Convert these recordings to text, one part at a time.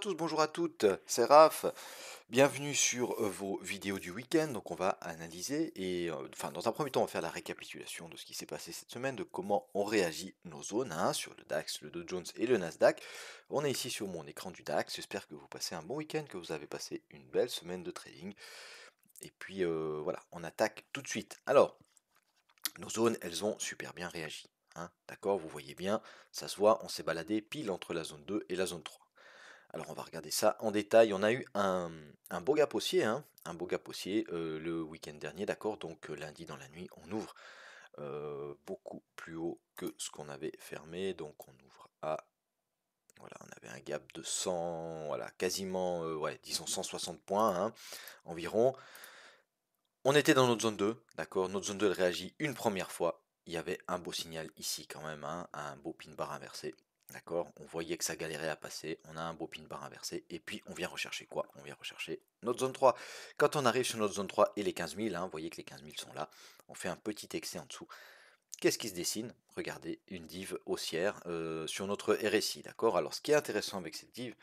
tous, bonjour à toutes, c'est Raph. Bienvenue sur vos vidéos du week-end. Donc on va analyser et enfin dans un premier temps on va faire la récapitulation de ce qui s'est passé cette semaine, de comment on réagit nos zones hein, sur le DAX, le Dow Jones et le Nasdaq. On est ici sur mon écran du DAX. J'espère que vous passez un bon week-end, que vous avez passé une belle semaine de trading. Et puis voilà, on attaque tout de suite. Alors, nos zones, elles ont super bien réagi, hein, d'accord, vous voyez bien, ça se voit, on s'est baladé pile entre la zone 2 et la zone 3. Alors on va regarder ça en détail. On a eu un beau gap haussier, hein, un beau gap haussier le week-end dernier, d'accord. Donc lundi dans la nuit, on ouvre beaucoup plus haut que ce qu'on avait fermé. Donc on ouvre à, voilà, on avait un gap de 100, voilà, quasiment, ouais, disons 160 points hein, environ. On était dans notre zone 2, d'accord. Notre zone 2 elle réagit une première fois. Il y avait un beau signal ici quand même, hein, un beau pin bar inversé. D'accord, on voyait que ça galérait à passer, on a un beau pin bar inversé, et puis on vient rechercher quoi? On vient rechercher notre zone 3. Quand on arrive sur notre zone 3 et les 15 000, hein, vous voyez que les 15 000 sont là, on fait un petit excès en dessous. Qu'est-ce qui se dessine? Regardez, une div haussière sur notre RSI, d'accord? Alors ce qui est intéressant avec cette div,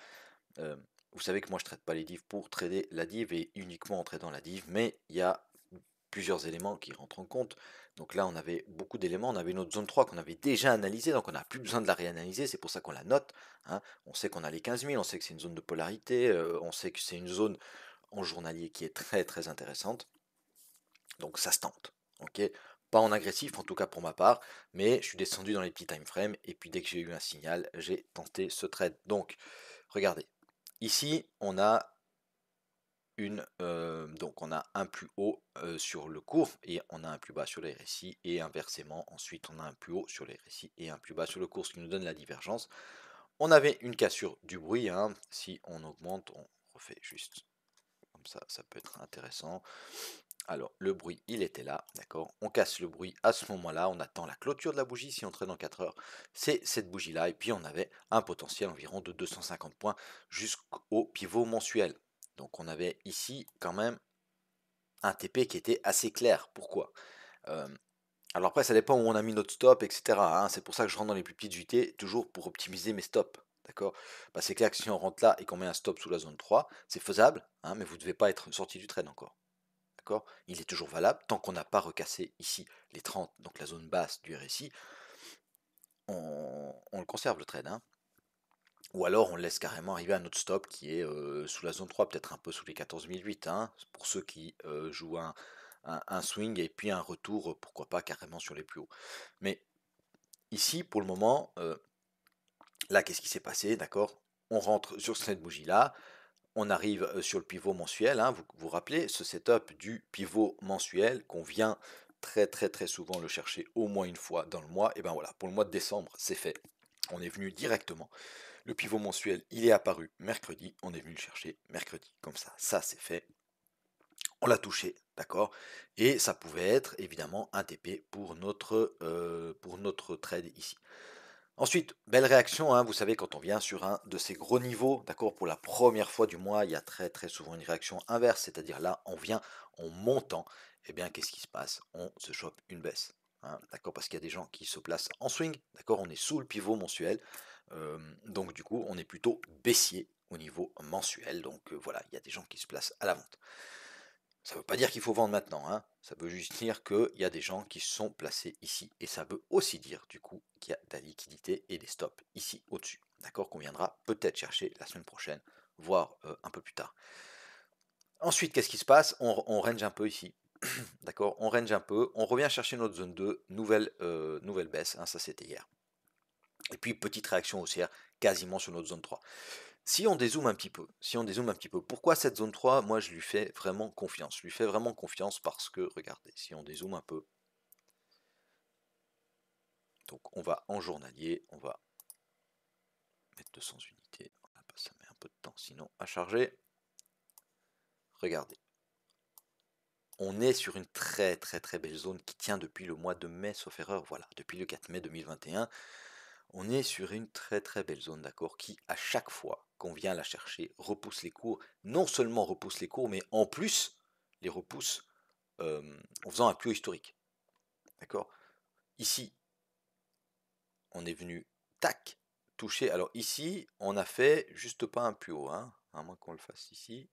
euh, vous savez que moi je ne traite pas les divs pour trader la div et uniquement en traitant la div, mais il y a plusieurs éléments qui rentrent en compte. Donc là, on avait beaucoup d'éléments. On avait notre zone 3 qu'on avait déjà analysée, donc on n'a plus besoin de la réanalyser. C'est pour ça qu'on la note, hein. On sait qu'on a les 15 000, on sait que c'est une zone de polarité, on sait que c'est une zone en journalier qui est très très intéressante. Donc ça se tente. Ok, pas en agressif, en tout cas pour ma part, mais je suis descendu dans les petits time frames et puis dès que j'ai eu un signal, j'ai tenté ce trade. Donc regardez, ici on a donc on a un plus haut sur le cours et on a un plus bas sur les RSI et inversement ensuite on a un plus haut sur les RSI et un plus bas sur le cours, ce qui nous donne la divergence. On avait une cassure du bruit, hein. Si on augmente, on refait juste comme ça peut être intéressant. Alors le bruit il était là, d'accord, on casse le bruit à ce moment là, on attend la clôture de la bougie. Si on traîne en 4 heures, c'est cette bougie là, et puis on avait un potentiel environ de 250 points jusqu'au pivot mensuel. Donc on avait ici quand même un TP qui était assez clair. Pourquoi? Euh, alors après, ça dépend où on a mis notre stop, etc., hein. C'est pour ça que je rentre dans les plus petites UT, toujours pour optimiser mes stops. D'accord? Bah, c'est clair que si on rentre là et qu'on met un stop sous la zone 3, c'est faisable, hein, mais vous ne devez pas être sorti du trade encore. D'accord? Il est toujours valable tant qu'on n'a pas recassé ici les 30, donc la zone basse du RSI, on le conserve le trade, hein. Ou alors on laisse carrément arriver à notre stop qui est sous la zone 3, peut-être un peu sous les 14 008, hein, pour ceux qui jouent un swing et puis un retour, pourquoi pas carrément sur les plus hauts. Mais ici, pour le moment, là, qu'est-ce qui s'est passé? D'accord? On rentre sur cette bougie-là, on arrive sur le pivot mensuel, hein, vous vous rappelez ce setup du pivot mensuel qu'on vient très très très souvent le chercher au moins une fois dans le mois. Et ben voilà, pour le mois de décembre, c'est fait. On est venu directement. Le pivot mensuel, il est apparu mercredi, on est venu le chercher mercredi. Comme ça c'est fait. On l'a touché, d'accord? Et ça pouvait être évidemment un TP pour notre trade ici. Ensuite, belle réaction, hein, vous savez, quand on vient sur un de ces gros niveaux, d'accord, pour la première fois du mois, il y a très très souvent une réaction inverse, c'est-à-dire là, on vient en montant, et bien qu'est-ce qui se passe? On se chope une baisse, hein, d'accord, parce qu'il y a des gens qui se placent en swing, d'accord, on est sous le pivot mensuel, donc du coup, on est plutôt baissier au niveau mensuel, donc voilà, il y a des gens qui se placent à la vente. Ça ne veut pas dire qu'il faut vendre maintenant, hein. Ça veut juste dire qu'il y a des gens qui sont placés ici. Et ça veut aussi dire du coup qu'il y a de la liquidité et des stops ici au-dessus. D'accord, qu'on viendra peut-être chercher la semaine prochaine, voire un peu plus tard. Ensuite, qu'est-ce qui se passe? On range un peu ici. D'accord, on range un peu, on revient chercher notre zone 2, nouvelle baisse, hein, ça c'était hier. Et puis petite réaction haussière quasiment sur notre zone 3. Si on dézoome un petit peu, pourquoi cette zone 3, moi je lui fais vraiment confiance. Je lui fais vraiment confiance parce que, regardez, si on dézoome un peu, donc on va en journalier, on va mettre 200 unités, ça met un peu de temps sinon à charger. Regardez, on est sur une très très très belle zone qui tient depuis le mois de mai, sauf erreur, voilà, depuis le 4 mai 2021. On est sur une très très belle zone, d'accord, qui à chaque fois qu'on vient la chercher repousse les cours, non seulement repousse les cours, mais en plus les repousse en faisant un plus haut historique. D'accord? Ici, on est venu, tac, touché. Alors ici, on a fait juste pas un plus haut, hein, à moins qu'on le fasse ici.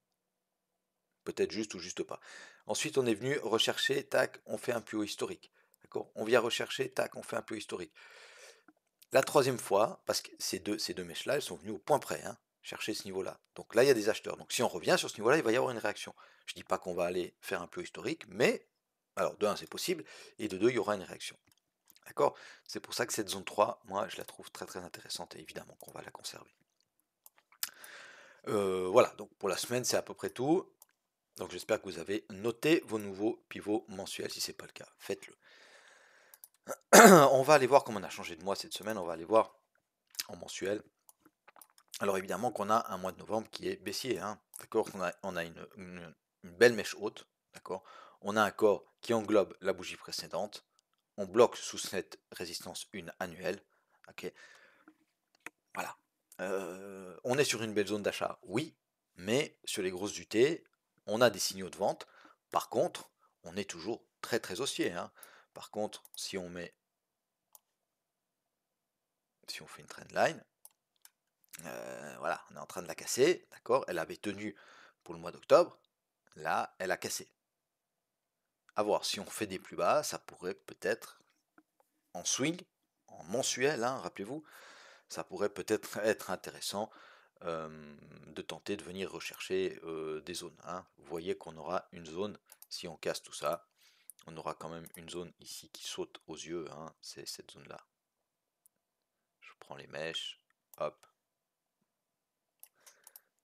Peut-être juste ou juste pas. Ensuite, on est venu rechercher, tac, on fait un plus haut historique. D'accord? On vient rechercher, tac, on fait un plus haut historique. La troisième fois, parce que ces deux mèches-là, elles sont venues au point près, hein, chercher ce niveau-là. Donc là, il y a des acheteurs. Donc si on revient sur ce niveau-là, il va y avoir une réaction. Je ne dis pas qu'on va aller faire un plus haut historique, mais, alors de un, c'est possible, et de deux, il y aura une réaction. D'accord? C'est pour ça que cette zone 3, moi, je la trouve très très intéressante, et évidemment qu'on va la conserver. Voilà, donc pour la semaine, c'est à peu près tout. Donc j'espère que vous avez noté vos nouveaux pivots mensuels. Si ce n'est pas le cas, faites-le. On va aller voir comment on a changé de mois cette semaine. On va aller voir en mensuel. Alors évidemment qu'on a un mois de novembre qui est baissier. Hein, d'accord, on a une belle mèche haute. D'accord. On a un corps qui englobe la bougie précédente. On bloque sous cette résistance 1 annuelle. Ok. Voilà. On est sur une belle zone d'achat, oui, mais sur les grosses UT, on a des signaux de vente. Par contre, on est toujours très très haussier. Hein. Par contre, si on fait une trendline, voilà, on est en train de la casser, d'accord. Elle avait tenu pour le mois d'octobre, là, elle a cassé. À voir, si on fait des plus bas, ça pourrait peut-être en swing, en mensuel, hein, rappelez-vous, ça pourrait peut-être être intéressant de tenter de venir rechercher des zones. Hein. Vous voyez qu'on aura une zone, si on casse tout ça, on aura quand même une zone ici qui saute aux yeux, hein, c'est cette zone-là. Je prends les mèches, hop.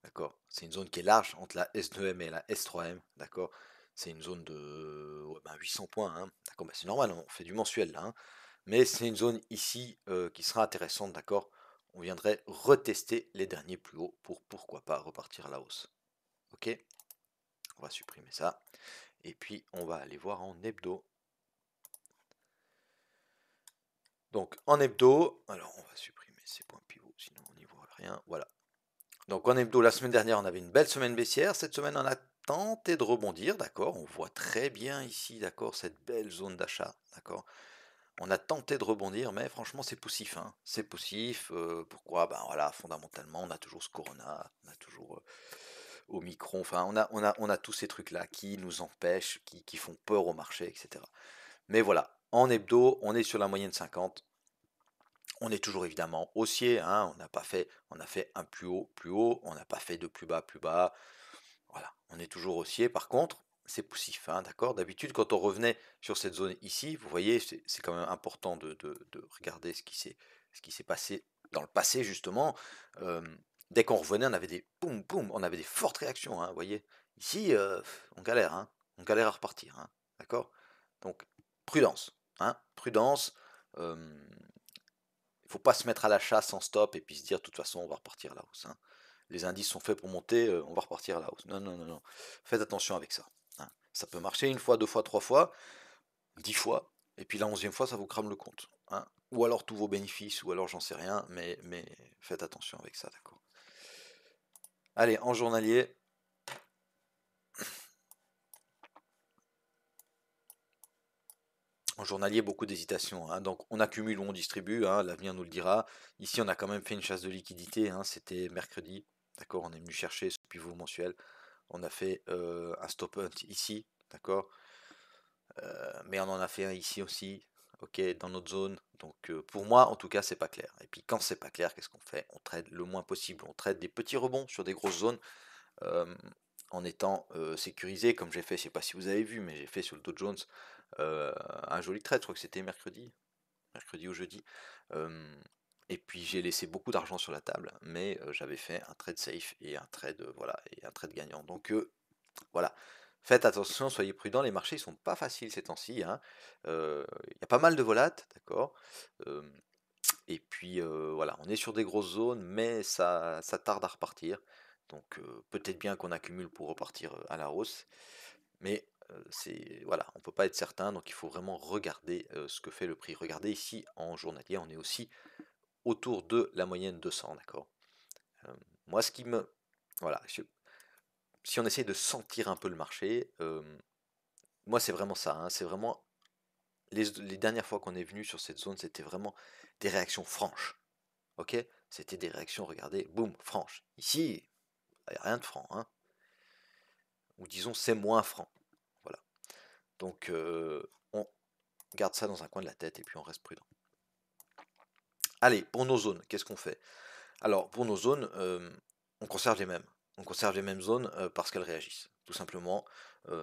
D'accord, c'est une zone qui est large entre la S2M et la S3M, d'accord. C'est une zone de 800 points, hein. D'accord, c'est normal, on fait du mensuel là, hein. Mais c'est une zone ici qui sera intéressante, d'accord. On viendrait retester les derniers plus hauts pour pourquoi pas repartir à la hausse. Ok, on va supprimer ça. Et puis on va aller voir en hebdo. Donc en hebdo, alors on va supprimer ces points pivots, sinon on n'y voit rien. Voilà. Donc en hebdo, la semaine dernière, on avait une belle semaine baissière. Cette semaine, on a tenté de rebondir, d'accord. On voit très bien ici, d'accord, cette belle zone d'achat, d'accord. On a tenté de rebondir, mais franchement, c'est poussif, hein. C'est poussif. Pourquoi? Ben voilà, fondamentalement, on a toujours ce Corona, on a toujours Omicron. Enfin, on a tous ces trucs-là qui nous empêchent, qui font peur au marché, etc. Mais voilà, en hebdo, on est sur la moyenne 50. On est toujours évidemment haussier, hein, on a fait un plus haut, on n'a pas fait de plus bas, plus bas. Voilà, on est toujours haussier. Par contre, c'est poussif, hein, d'accord. D'habitude, quand on revenait sur cette zone ici, vous voyez, c'est quand même important de regarder ce qui s'est passé dans le passé justement. Euh, Dès qu'on revenait, on avait des boum boum, on avait des fortes réactions, hein, vous voyez. Ici, on galère, hein, on galère à repartir, hein, d'accord. Donc prudence, hein, prudence. euh, il ne faut pas se mettre à l'achat sans stop et puis se dire de toute façon on va repartir à la hausse. Hein. Les indices sont faits pour monter, on va repartir à la hausse. Non, non, non, non. Faites attention avec ça. Hein. Ça peut marcher une fois, deux fois, trois fois, 10 fois, et puis la 11e fois, ça vous crame le compte. Hein. Ou alors tous vos bénéfices, ou alors j'en sais rien, mais faites attention avec ça, d'accord. Allez, en journalier. En journalier, beaucoup d'hésitation. Hein. Donc on accumule ou on distribue, hein, l'avenir nous le dira. Ici, on a quand même fait une chasse de liquidité, hein, c'était mercredi. D'accord, on est venu chercher ce pivot mensuel. On a fait un stop hunt ici, d'accord. Mais on en a fait un ici aussi, ok, dans notre zone. Donc pour moi, en tout cas, c'est pas clair. Et puis quand c'est pas clair, qu'est-ce qu'on fait? On trade le moins possible. On trade des petits rebonds sur des grosses zones euh, en étant sécurisé, comme j'ai fait. Je sais pas si vous avez vu, mais j'ai fait sur le Dow Jones un joli trade. Je crois que c'était mercredi ou jeudi. Et puis j'ai laissé beaucoup d'argent sur la table, mais j'avais fait un trade safe et un trade voilà et un trade gagnant. Donc voilà, faites attention, soyez prudents. Les marchés ne sont pas faciles ces temps-ci. Hein. Il y a pas mal de volates, d'accord. Euh, et puis voilà, on est sur des grosses zones, mais ça tarde à repartir. Donc peut-être bien qu'on accumule pour repartir à la hausse, mais voilà, on peut pas être certain. Donc il faut vraiment regarder ce que fait le prix. Regardez ici en journalier, on est aussi autour de la moyenne 200, d'accord. Euh, Moi, ce qui me voilà, si on essaie de sentir un peu le marché, moi c'est vraiment ça. Hein, c'est vraiment les dernières fois qu'on est venu sur cette zone, c'était vraiment des réactions franches. Ok, c'était des réactions, regardez, boum, franches. Ici, il n'y a rien de franc, hein. Ou disons, c'est moins franc. Voilà. Donc, on garde ça dans un coin de la tête et puis on reste prudent. Allez, pour nos zones, qu'est-ce qu'on fait? Alors, pour nos zones, on conserve les mêmes. On conserve les mêmes zones parce qu'elles réagissent. Tout simplement,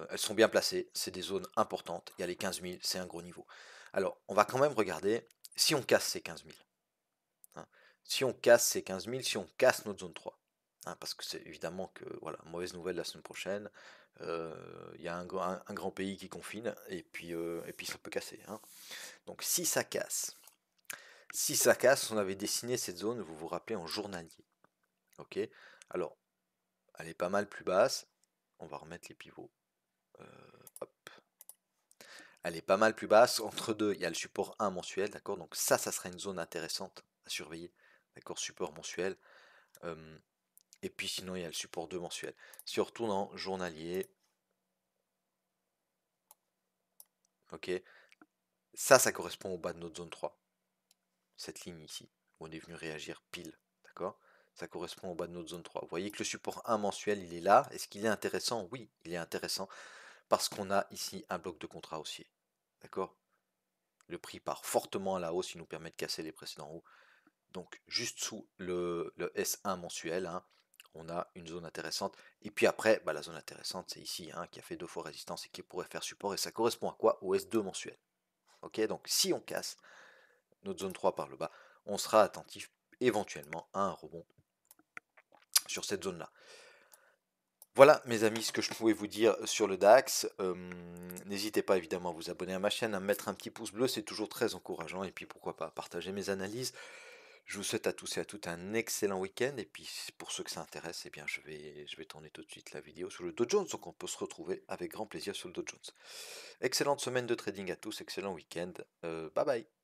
elles sont bien placées, c'est des zones importantes. Il y a les 15 000, c'est un gros niveau. Alors, on va quand même regarder si on casse ces 15 000. Hein. Si on casse ces 15 000, si on casse notre zone 3. Hein, parce que c'est évidemment que, voilà, mauvaise nouvelle la semaine prochaine. Il y a un grand pays qui confine et puis ça peut casser. Hein. Donc, si ça casse, on avait dessiné cette zone, vous vous rappelez, en journalier. Ok. Alors, elle est pas mal plus basse. On va remettre les pivots. Hop. Elle est pas mal plus basse. Entre deux, il y a le support 1 mensuel, d'accord. Donc ça sera une zone intéressante à surveiller. D'accord, support mensuel. Et puis sinon, il y a le support 2 mensuel. Si on retourne en journalier, ok, ça correspond au bas de notre zone 3. Cette ligne ici, où on est venu réagir pile, d'accord. Ça correspond au bas de notre zone 3. Vous voyez que le support 1 mensuel, il est là. Est-ce qu'il est intéressant? Oui, il est intéressant parce qu'on a ici un bloc de contrat haussier. D'accord? Le prix part fortement à la hausse, il nous permet de casser les précédents hauts. Donc juste sous le S1 mensuel, hein, on a une zone intéressante. Et puis après, bah, la zone intéressante, c'est ici, hein, qui a fait 2 fois résistance et qui pourrait faire support. Et ça correspond à quoi? Au S2 mensuel. Ok, donc si on casse notre zone 3 par le bas, on sera attentif éventuellement à un rebond sur cette zone-là. Voilà mes amis ce que je pouvais vous dire sur le DAX. N'hésitez pas évidemment à vous abonner à ma chaîne, à me mettre un petit pouce bleu, c'est toujours très encourageant. Et puis pourquoi pas partager mes analyses. Je vous souhaite à tous et à toutes un excellent week-end. Et puis pour ceux que ça intéresse, eh bien je vais tourner tout de suite la vidéo sur le Dow Jones. Donc on peut se retrouver avec grand plaisir sur le Dow Jones. Excellente semaine de trading à tous, excellent week-end. Bye bye.